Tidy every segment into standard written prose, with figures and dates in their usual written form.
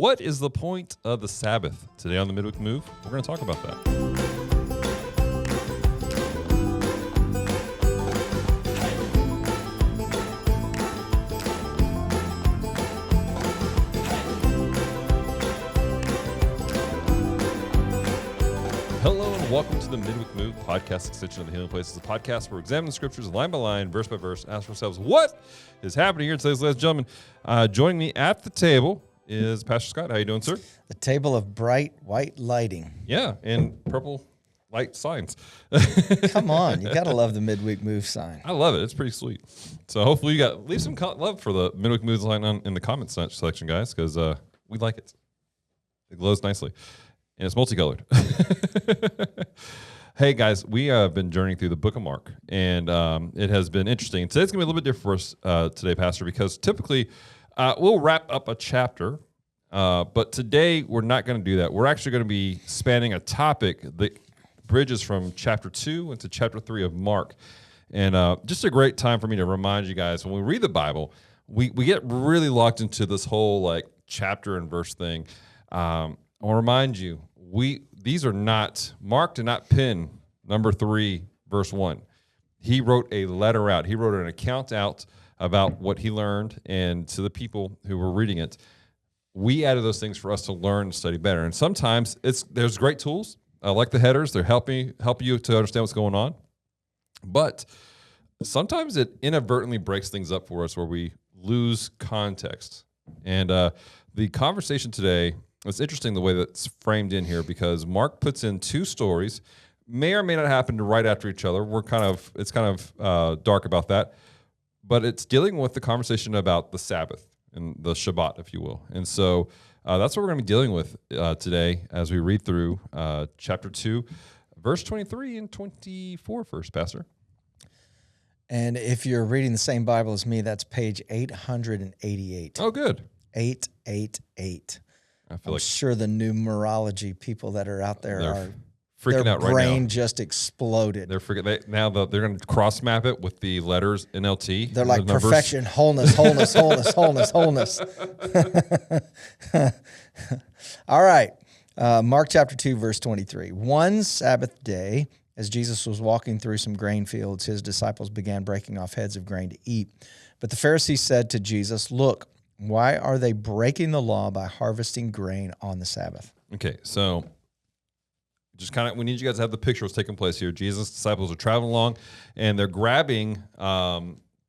What is the point of the Sabbath? Today on the Midweek Move, we're going to talk about that. Hello and welcome to the Midweek Move podcast extension of the Healing Place. It's a podcast where we examine the scriptures line by line, verse by verse, ask ourselves what is happening here today, ladies and gentlemen. Joining me at the table is Pastor Scott. How you doing, sir? The table of bright white lighting. Yeah, and purple light signs. Come on, you gotta love the Midweek Move sign. I love it. It's pretty sweet. So hopefully you leave some love for the Midweek Move sign in the comments section, guys, because we like it. It glows nicely, and it's multicolored. Hey, guys, we have been journeying through the book of Mark, and it has been interesting. Today's going to be a little bit different for us today, Pastor, because typically we'll wrap up a chapter, but today we're not going to do that. We're actually going to be spanning a topic that bridges from chapter 2 into chapter 3 of Mark. And just a great time for me to remind you guys, when we read the Bible, we get really locked into this whole like chapter and verse thing. I want to remind you, these are not, Mark did not pen number 3, verse 1. He wrote a letter out. He wrote an account out about what he learned, and to the people who were reading it, we added those things for us to learn and study better. And sometimes there's great tools, like the headers. They're help you to understand what's going on. But sometimes it inadvertently breaks things up for us where we lose context. And the conversation today, it's interesting the way that's framed in here, because Mark puts in 2 stories, may or may not happen right after each other. It's kind of dark about that. But it's dealing with the conversation about the Sabbath and the Shabbat, if you will. And so that's what we're going to be dealing with today as we read through chapter 2, verse 23 and 24 first, Pastor. And if you're reading the same Bible as me, that's page 888. Oh, good. 888. I'm sure the numerology people that are out there are freaking out right now. Their brain just exploded. They're going to cross map it with the letters NLT. They're like perfection, wholeness, wholeness, wholeness, wholeness, wholeness. All right. Mark chapter 2, verse 23. One Sabbath day, as Jesus was walking through some grain fields, his disciples began breaking off heads of grain to eat. But the Pharisees said to Jesus, "Look, why are they breaking the law by harvesting grain on the Sabbath?" Okay, so we need you guys to have the picture what's taking place here. Jesus' disciples are traveling along, and they're grabbing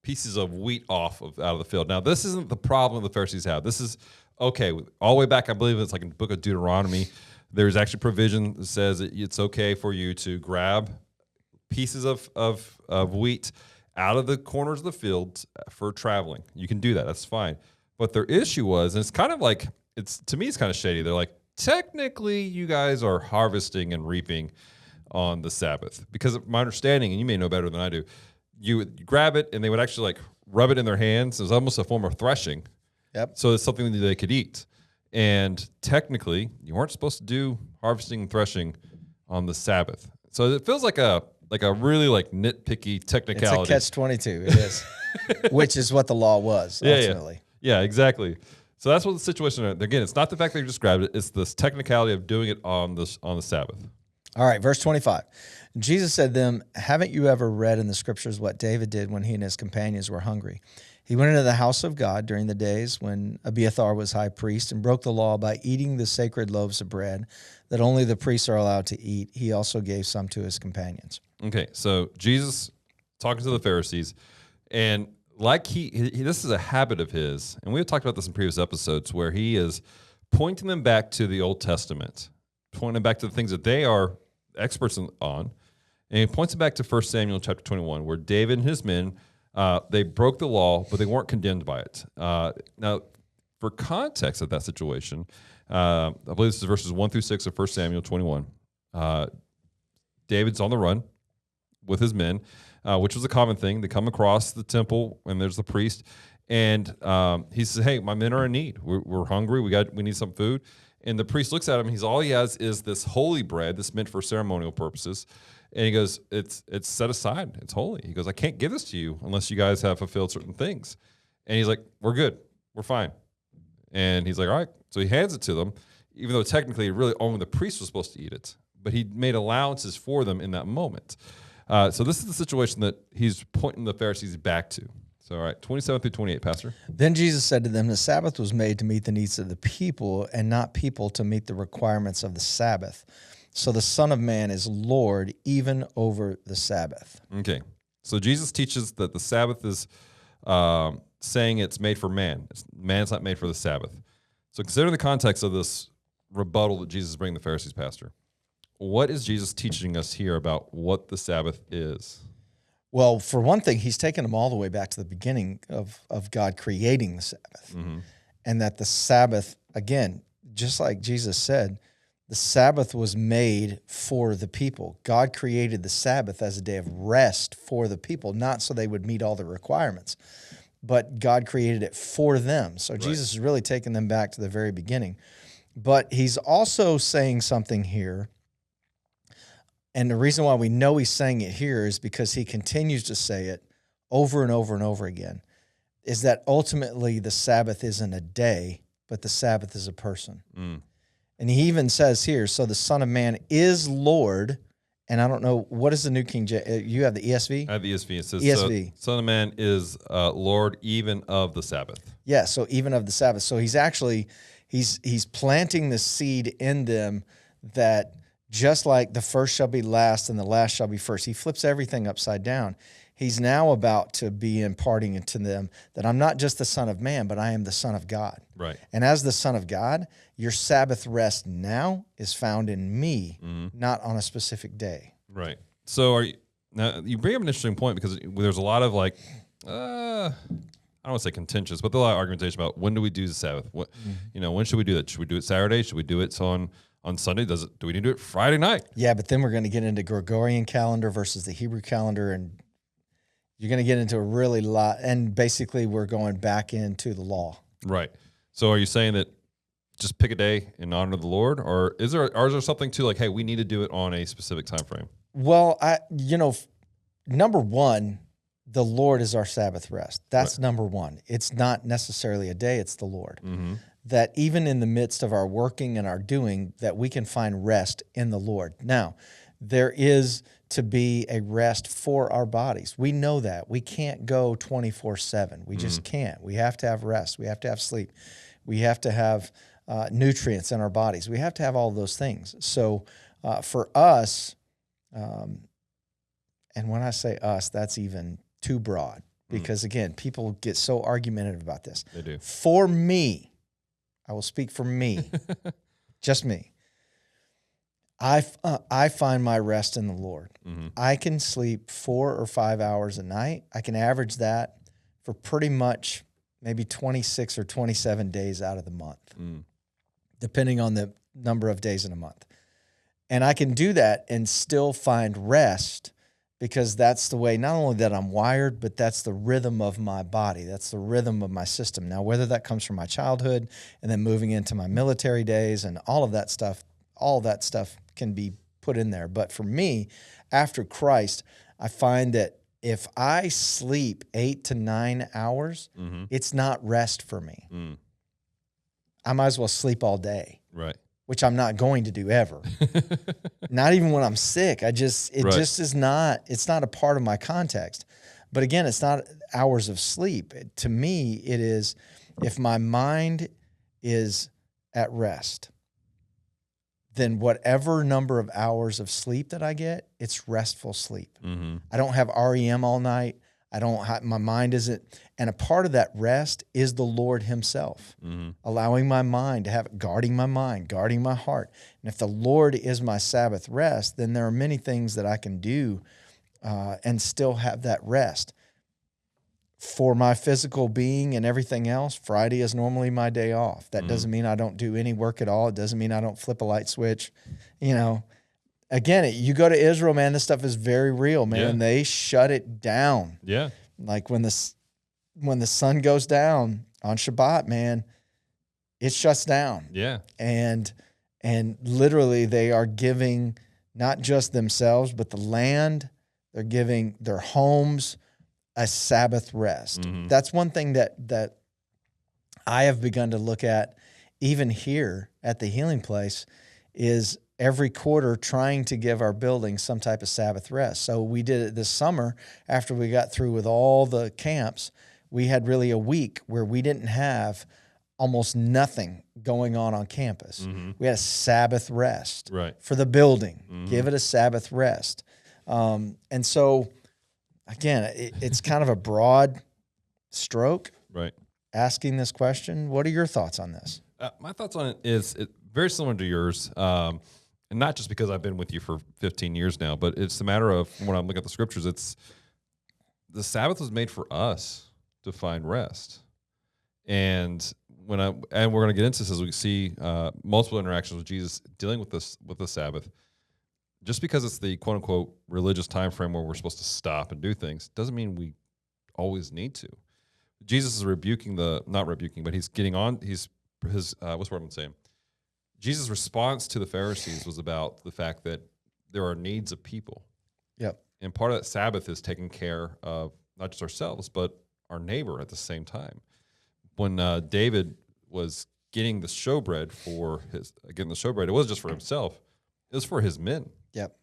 pieces of wheat out of the field. Now, this isn't the problem the Pharisees have. This is, okay, all the way back, I believe it's like in the book of Deuteronomy, there's actually provision that says that it's okay for you to grab pieces of wheat out of the corners of the field for traveling. You can do that. That's fine. But their issue was, and it's kind of like, to me, it's kind of shady. They're like, technically, you guys are harvesting and reaping on the Sabbath. Because of my understanding, and you may know better than I do, you would grab it and they would actually like rub it in their hands. It was almost a form of threshing. Yep. So it's something that they could eat. And technically, you weren't supposed to do harvesting and threshing on the Sabbath. So it feels like a really like nitpicky technicality. It's a catch-22, it is. Which is what the law was, ultimately. Yeah, exactly. So that's what the situation is. Again, it's not the fact that you just grabbed it. It's this technicality of doing it on the Sabbath. All right, verse 25. Jesus said to them, "Haven't you ever read in the scriptures what David did when he and his companions were hungry? He went into the house of God during the days when Abiathar was high priest and broke the law by eating the sacred loaves of bread that only the priests are allowed to eat. He also gave some to his companions." Okay, so Jesus talking to the Pharisees, and like this is a habit of his, and we've talked about this in previous episodes, where he is pointing them back to the Old Testament, pointing them back to the things that they are experts on, and he points them back to 1 Samuel chapter 21, where David and his men, they broke the law, but they weren't condemned by it. Now, for context of that situation, I believe this is verses 1 through 6 of 1 Samuel 21. David's on the run with his men, which was a common thing. They come across the temple, and there's the priest, and he says, "Hey, my men are in need. We're hungry. We need some food." And the priest looks at him. All he has is this holy bread that's meant for ceremonial purposes. And he goes, it's set aside. It's holy. He goes, "I can't give this to you unless you guys have fulfilled certain things." And he's like, "We're good. We're fine." And he's like, all right. So he hands it to them, even though technically really only the priest was supposed to eat it. But he made allowances for them in that moment. So this is the situation that he's pointing the Pharisees back to. So, all right, 27 through 28, Pastor. Then Jesus said to them, the Sabbath was made to meet the needs of the people and not people to meet the requirements of the Sabbath. So the Son of Man is Lord even over the Sabbath. Okay. So Jesus teaches that the Sabbath is saying it's made for man. Man's not made for the Sabbath. So consider the context of this rebuttal that Jesus is bringing the Pharisees, Pastor. What is Jesus teaching us here about what the Sabbath is? Well, for one thing, he's taken them all the way back to the beginning of God creating the Sabbath. And that the Sabbath, again, just like Jesus said, the Sabbath was made for the people. God created the Sabbath as a day of rest for the people, not so they would meet all the requirements, but God created it for them. So Jesus is really taking them back to the very beginning. But he's also saying something here. And the reason why we know he's saying it here is because he continues to say it over and over and over again, is that ultimately the Sabbath isn't a day, but the Sabbath is a person. And he even says here, so the Son of Man is Lord. And I don't know, what is the New King James? You have the ESV? I have the ESV. It says, ESV. Son of Man is Lord even of the Sabbath. Yeah, so even of the Sabbath. So he's actually, he's planting the seed in them that just like the first shall be last and the last shall be first. He flips everything upside down. He's now about to be imparting into them that I'm not just the Son of Man, but I am the Son of God. Right. And as the Son of God, your Sabbath rest now is found in me, not on a specific day. Right. So now you bring up an interesting point because there's a lot of like, I don't want to say contentious, but there's a lot of argumentation about when do we do the Sabbath? What, when should we do that? Should we do it Saturday? Should we do it on Sunday? Do we need to do it Friday night? Yeah, but then we're going to get into Gregorian calendar versus the Hebrew calendar, and you're going to get into a really lot. And basically, we're going back into the law. Right. So are you saying that just pick a day in honor of the Lord, or is there something to like, hey, we need to do it on a specific time frame? Well, number one, the Lord is our Sabbath rest. That's number one. It's not necessarily a day; it's the Lord. That even in the midst of our working and our doing, that we can find rest in the Lord. Now, there is to be a rest for our bodies. We know that. We can't go 24/7. We just can't. We have to have rest. We have to have sleep. We have to have nutrients in our bodies. We have to have all of those things. So for us, and when I say us, that's even too broad because, again, people get so argumentative about this. They do. For me, I will speak for me, just me. I find my rest in the Lord. I can sleep 4 or 5 hours a night. I can average that for pretty much maybe 26 or 27 days out of the month, depending on the number of days in a month. And I can do that and still find rest because that's the way, not only that I'm wired, but that's the rhythm of my body. That's the rhythm of my system. Now, whether that comes from my childhood and then moving into my military days and all of that stuff can be put in there. But for me, after Christ, I find that if I sleep 8 to 9 hours, it's not rest for me. I might as well sleep all day. Right. Which I'm not going to do ever. Not even when I'm sick. Just is not, it's not a part of my context. But again, it's not hours of sleep. To me, it is if my mind is at rest, then whatever number of hours of sleep that I get, it's restful sleep. I don't have REM all night. My mind isn't, and a part of that rest is the Lord himself, allowing my mind to have, guarding my mind, guarding my heart. And if the Lord is my Sabbath rest, then there are many things that I can do and still have that rest. For my physical being and everything else, Friday is normally my day off. That doesn't mean I don't do any work at all. It doesn't mean I don't flip a light switch, Again, you go to Israel, man, this stuff is very real, man. Yeah. They shut it down. Yeah. Like when the sun goes down on Shabbat, man, it shuts down. Yeah. And literally they are giving not just themselves, but the land, they're giving their homes a Sabbath rest. That's one thing that I have begun to look at, even here at the Healing Place, is every quarter trying to give our building some type of Sabbath rest. So we did it this summer after we got through with all the camps. We had really a week where we didn't have almost nothing going on campus. We had a Sabbath rest for the building. Give it a Sabbath rest. And so, again, it's kind of a broad stroke asking this question. What are your thoughts on this? My thoughts on it is very similar to yours. And not just because I've been with you for 15 years now, but it's a matter of when I'm looking at the scriptures, it's the Sabbath was made for us to find rest. And we're going to get into this as we see multiple interactions with Jesus dealing with the Sabbath. Just because it's the quote unquote religious time frame where we're supposed to stop and do things doesn't mean we always need to. Jesus is not rebuking, but he's getting on. What's the word I'm saying? Jesus' response to the Pharisees was about the fact that there are needs of people. Yep. And part of that Sabbath is taking care of not just ourselves, but our neighbor at the same time. When David was getting the showbread, it wasn't just for himself; it was for his men. Yep.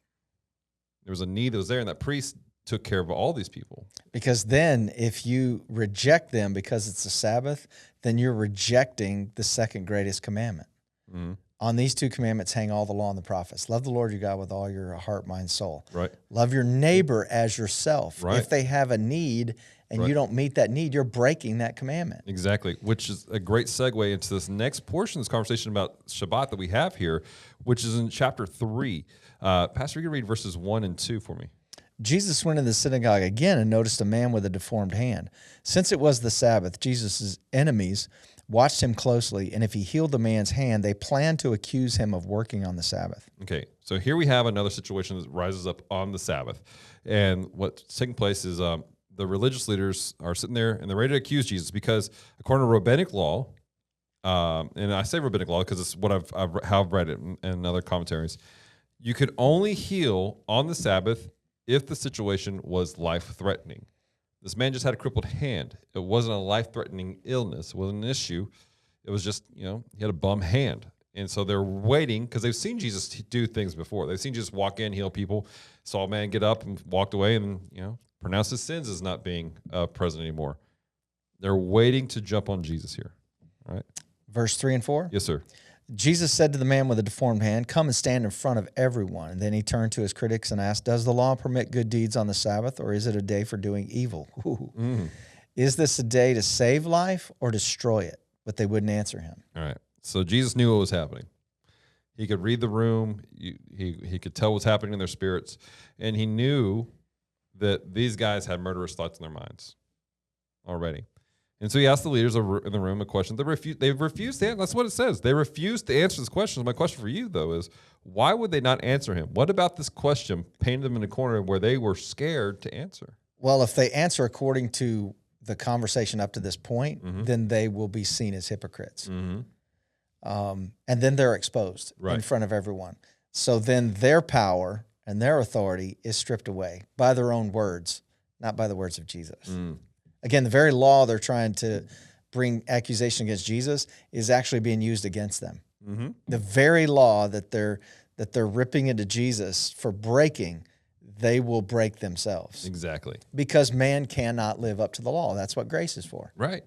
There was a need that was there, and that priest took care of all these people. Because then, if you reject them because it's a Sabbath, then you're rejecting the second greatest commandment. Mm-hmm. On these two commandments hang all the law and the prophets. Love the Lord your God with all your heart, mind, soul. Right. Love your neighbor as yourself. Right. If they have a need and you don't meet that need, you're breaking that commandment. Exactly, which is a great segue into this next portion of this conversation about Shabbat that we have here, which is in chapter 3. Pastor, you can read verses 1 and 2 for me. Jesus went into the synagogue again and noticed a man with a deformed hand. Since it was the Sabbath, Jesus' enemies watched him closely, and if he healed the man's hand, they planned to accuse him of working on the Sabbath. Okay, so here we have another situation that rises up on the Sabbath. And what's taking place is the religious leaders are sitting there, and they're ready to accuse Jesus because according to rabbinic law, and I say rabbinic law because it's what I've read it in other commentaries, you could only heal on the Sabbath if the situation was life-threatening. This man just had a crippled hand. It wasn't a life-threatening illness. It wasn't an issue. It was just, he had a bum hand. And so they're waiting because they've seen Jesus do things before. They've seen Jesus walk in, heal people, saw a man get up and walked away and, pronounced his sins as not being present anymore. They're waiting to jump on Jesus here. All right. Verse 3 and 4? Yes, sir. Jesus said to the man with a deformed hand, "Come and stand in front of everyone." And then he turned to his critics and asked, "Does the law permit good deeds on the Sabbath, or is it a day for doing evil? Is this a day to save life or destroy it?" But they wouldn't answer him. All right. So Jesus knew what was happening. He could read the room. He could tell what's happening in their spirits. And he knew that these guys had murderous thoughts in their minds already. And so he asked the leaders in the room a question. They've refused to answer. That's what it says. They refused to answer this question. My question for you, though, is why would they not answer him? What about this question painted them in a corner where they were scared to answer? Well, if they answer according to the conversation up to this point, then they will be seen as hypocrites. And then they're exposed in front of everyone. So then their power and their authority is stripped away by their own words, not by the words of Jesus. Again, the very law they're trying to bring accusation against Jesus is actually being used against them. The very law that they're ripping into Jesus for breaking, they will break themselves. Exactly. Because man cannot live up to the law. That's what grace is for. Right.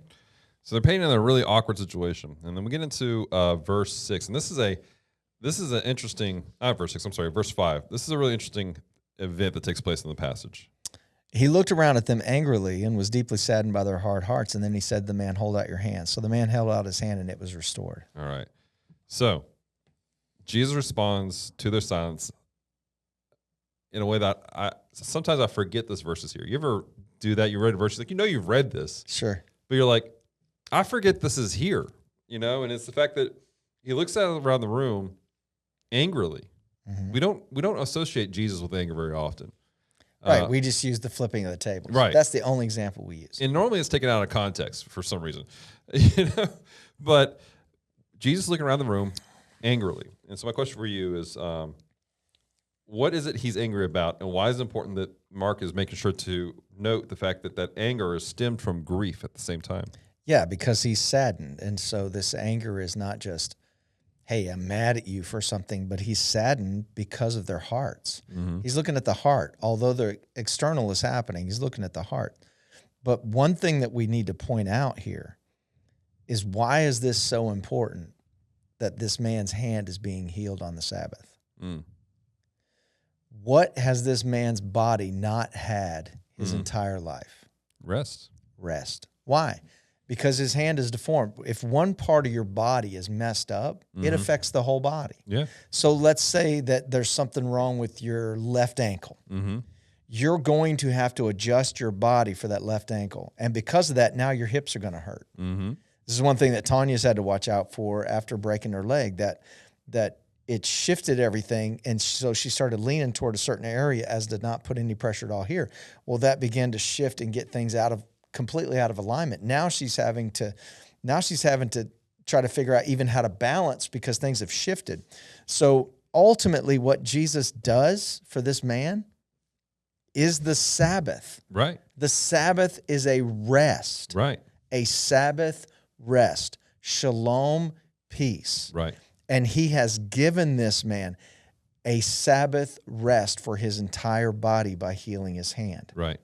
So they're painting in a really awkward situation. And then we get into verse 6. And this is an interesting, verse 5. This is a really interesting event that takes place in the passage. He looked around at them angrily and was deeply saddened by their hard hearts. And then he said to the man, "Hold out your hand." So the man held out his hand and it was restored. All right. So Jesus responds to their silence in a way that sometimes I forget this verse is here. You ever do that? You read a verse, like, you've read this. Sure. But you're like, I forget this is here, and it's the fact that he looks around the room angrily. We don't associate Jesus with anger very often. Right, we just use the flipping of the tables. Right. That's the only example we use. And normally it's taken out of context for some reason. But Jesus looking around the room angrily. And so my question for you is, what is it he's angry about, and why is it important that Mark is making sure to note the fact that anger is stemmed from grief at the same time? Yeah, because he's saddened. And so this anger is not just, hey, I'm mad at you for something, but he's saddened because of their hearts. He's looking at the heart. Although the external is happening, he's looking at the heart. But one thing that we need to point out here is, why is this so important that this man's hand is being healed on the Sabbath? What has this man's body not had his entire life? Rest. Why? Because his hand is deformed. If one part of your body is messed up, it affects the whole body. Yeah. So let's say that there's something wrong with your left ankle. You're going to have to adjust your body for that left ankle. And because of that, now your hips are going to hurt. This is one thing that Tanya's had to watch out for after breaking her leg, that it shifted everything. And so she started leaning toward a certain area as to not put any pressure at all here. Well, that began to shift and get things completely out of alignment. Now she's having to try to figure out even how to balance, because things have shifted. So ultimately what Jesus does for this man is the Sabbath. Right. The Sabbath is a rest. Right. A Sabbath rest. Shalom, peace. Right. And he has given this man a Sabbath rest for his entire body by healing his hand. Right.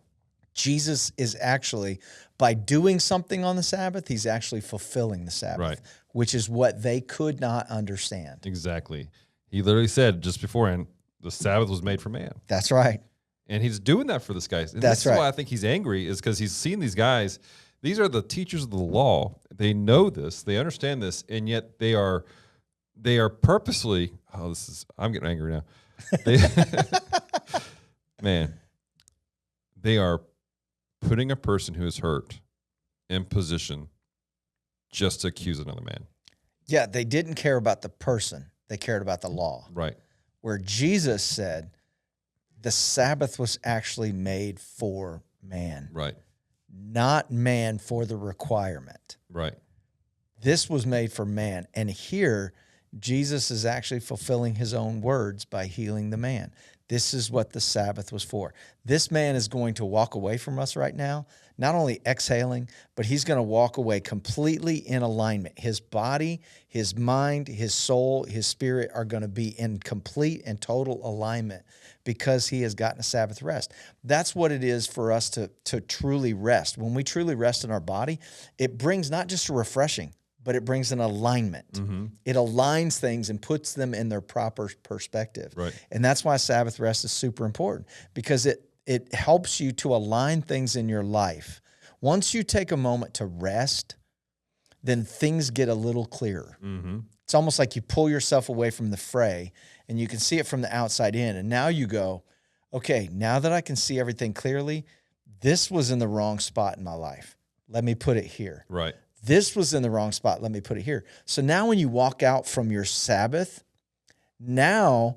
Jesus is actually, by doing something on the Sabbath, he's actually fulfilling the Sabbath, Right. which is what they could not understand. Exactly. He literally said just beforehand, the Sabbath was made for man. That's right. And he's doing that for this guy. And That's this right. is why I think he's angry, is because he's seen these guys. These are the teachers of the law. They know this. They understand this. And yet they are purposely, I'm getting angry now. They are putting a person who is hurt in position just to accuse another man. Yeah, they didn't care about the person. They cared about the law. Right. Where Jesus said the Sabbath was actually made for man. Right. Not man for the requirement. Right. This was made for man. And here, Jesus is actually fulfilling his own words by healing the man. This is what the Sabbath was for. This man is going to walk away from us right now, not only exhaling, but he's going to walk away completely in alignment. His body, his mind, his soul, his spirit are going to be in complete and total alignment because he has gotten a Sabbath rest. That's what it is for us to truly rest. When we truly rest in our body, it brings not just a refreshing, but it brings an alignment. It aligns things and puts them in their proper perspective. Right. And that's why Sabbath rest is super important, because it helps you to align things in your life. Once you take a moment to rest, then things get a little clearer. It's almost like you pull yourself away from the fray and you can see it from the outside in. And now you go, okay, now that I can see everything clearly, this was in the wrong spot in my life. Let me put it here. Right. This was in the wrong spot. Let me put it here. So now when you walk out from your Sabbath, now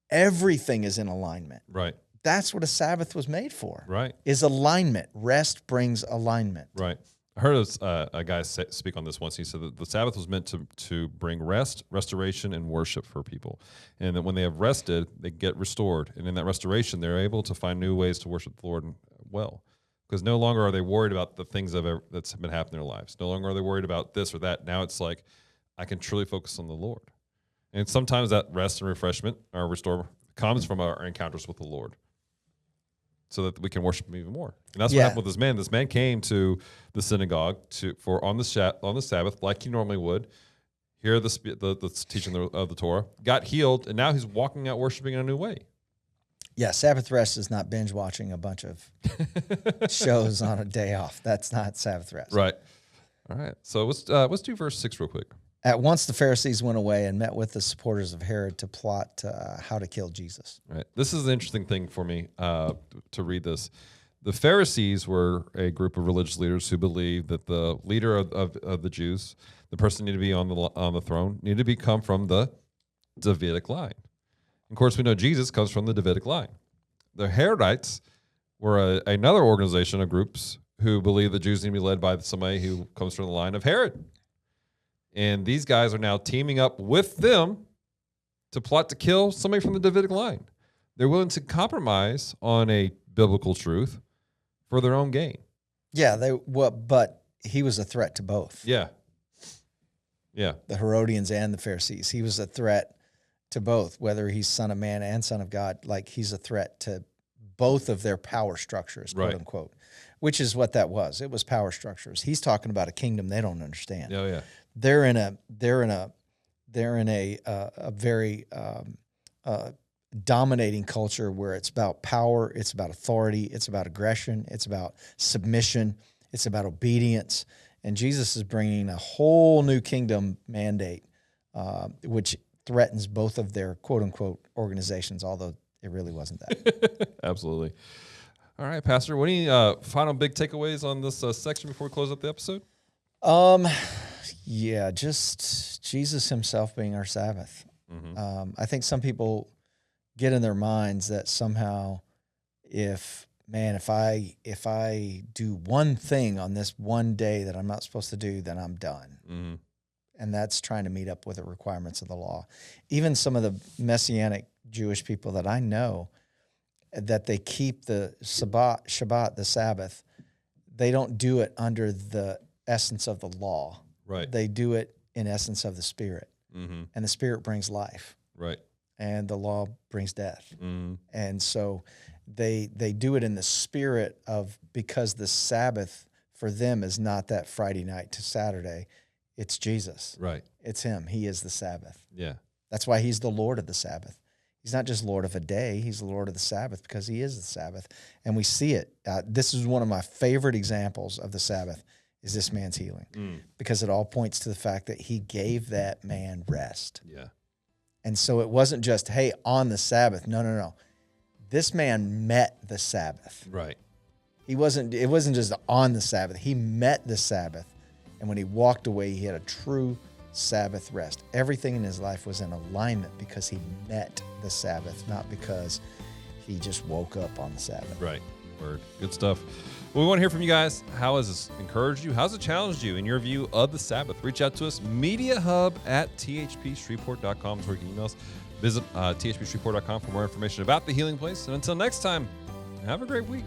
everything is in alignment. Right. That's what a Sabbath was made for. Right. Is alignment. Rest brings alignment. Right. I heard a guy speak on this once. He said that the Sabbath was meant to bring rest, restoration, and worship for people. And that when they have rested, they get restored. And in that restoration, they're able to find new ways to worship the Lord well. Because no longer are they worried about the things that's been happening in their lives. No longer are they worried about this or that. Now it's like, I can truly focus on the Lord. And sometimes that rest and refreshment or restore comes from our encounters with the Lord, so that we can worship Him even more. And that's what happened with this man. This man came to the synagogue on the Sabbath, like he normally would, hear the teaching of the Torah, got healed, and now he's walking out worshiping in a new way. Yeah, Sabbath rest is not binge watching a bunch of shows on a day off. That's not Sabbath rest. Right. All right. So let's do verse 6 real quick. At once the Pharisees went away and met with the supporters of Herod to plot how to kill Jesus. Right. This is the interesting thing for me to read this. The Pharisees were a group of religious leaders who believed that the leader of the Jews, the person needed to be on the throne, needed to come from the Davidic line. Of course, we know Jesus comes from the Davidic line. The Herodites were another organization of groups who believe the Jews need to be led by somebody who comes from the line of Herod. And these guys are now teaming up with them to plot to kill somebody from the Davidic line. They're willing to compromise on a biblical truth for their own gain. Yeah, but he was a threat to both. Yeah. Yeah. The Herodians and the Pharisees. He was a threat to both, whether he's Son of Man and Son of God. Like, he's a threat to both of their power structures, quote unquote, which is what that was. It was power structures. He's talking about a kingdom they don't understand. Oh yeah. They're in a very dominating culture where it's about power, it's about authority, it's about aggression, it's about submission, it's about obedience. And Jesus is bringing a whole new kingdom mandate, which threatens both of their quote-unquote organizations, although it really wasn't that. Absolutely. All right, Pastor, what any final big takeaways on this section before we close up the episode? Yeah, just Jesus himself being our Sabbath. I think some people get in their minds that somehow if I do one thing on this one day that I'm not supposed to do, then I'm done. And that's trying to meet up with the requirements of the law. Even some of the Messianic Jewish people that I know, that they keep the Shabbat, the Sabbath, they don't do it under the essence of the law. Right. They do it in essence of the Spirit. And the Spirit brings life. Right. And the law brings death. And so they do it in the spirit of, because the Sabbath for them is not that Friday night to Saturday. It's Jesus. Right. It's him. He is the Sabbath. Yeah. That's why he's the Lord of the Sabbath. He's not just Lord of a day. He's the Lord of the Sabbath because he is the Sabbath. And we see it. This is one of my favorite examples of the Sabbath, is this man's healing, because it all points to the fact that he gave that man rest. Yeah. And so it wasn't just, hey, on the Sabbath. No. This man met the Sabbath. Right. It wasn't just on the Sabbath. He met the Sabbath. And when he walked away, he had a true Sabbath rest. Everything in his life was in alignment because he met the Sabbath, not because he just woke up on the Sabbath. Right. Word. Good stuff. Well, we want to hear from you guys. How has this encouraged you? How's it challenged you in your view of the Sabbath? Reach out to us, mediahub@thpshreveport.com is where you can email us. Visit thpshreveport.com for more information about the Healing Place. And until next time, have a great week.